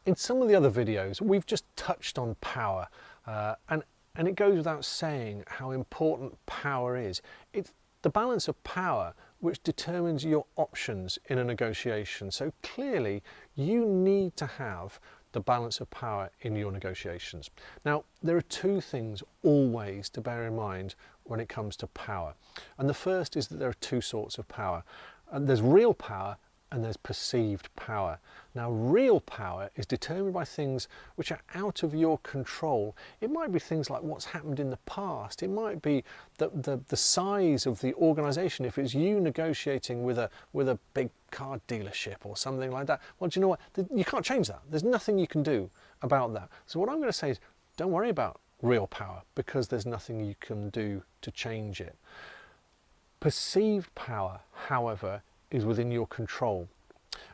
In some of the other videos, we've just touched on power, and it goes without saying how important power is. It's the balance of power which determines your options in a negotiation. So clearly, you need to have the balance of power in your negotiations. Now, there are two things always to bear in mind when it comes to power. And the first is that there are two sorts of power. And there's real power and there's perceived power. Now, real power is determined by things which are out of your control. It might be things like what's happened in the past. It might be the size of the organisation. If it's you negotiating with a big car dealership or something like that, well, do you know what? You can't change that. There's nothing you can do about that. So what I'm going to say is, don't worry about real power, because there's nothing you can do to change it. Perceived power, however, is within your control.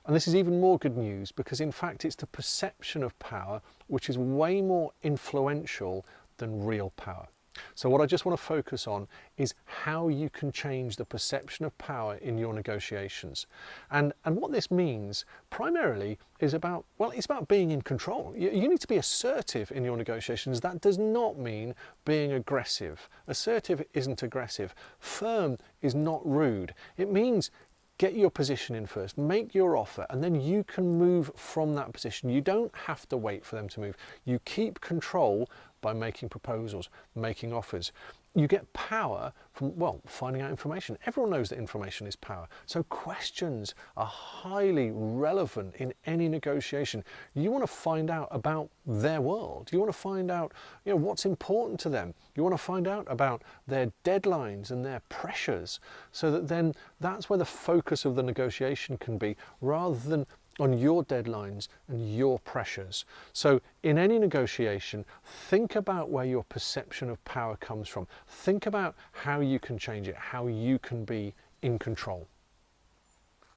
And this is even more good news, because in fact it's the perception of power which is way more influential than real power. So what I just want to focus on is how you can change the perception of power in your negotiations. And what this means primarily is about, well, it's about being in control. You need to be assertive in your negotiations. That does not mean being aggressive. Assertive isn't aggressive. Firm is not rude. It means get your position in first, make your offer, and then you can move from that position. You don't have to wait for them to move. You keep control by making proposals, making offers. You get power from, well, finding out information. Everyone knows that information is power. So questions are highly relevant in any negotiation. You want to find out about their world. You want to find out, what's important to them. You want to find out about their deadlines and their pressures, so that then that's where the focus of the negotiation can be, rather than on your deadlines and your pressures. So in any negotiation, think about where your perception of power comes from. Think about how you can change it, how you can be in control.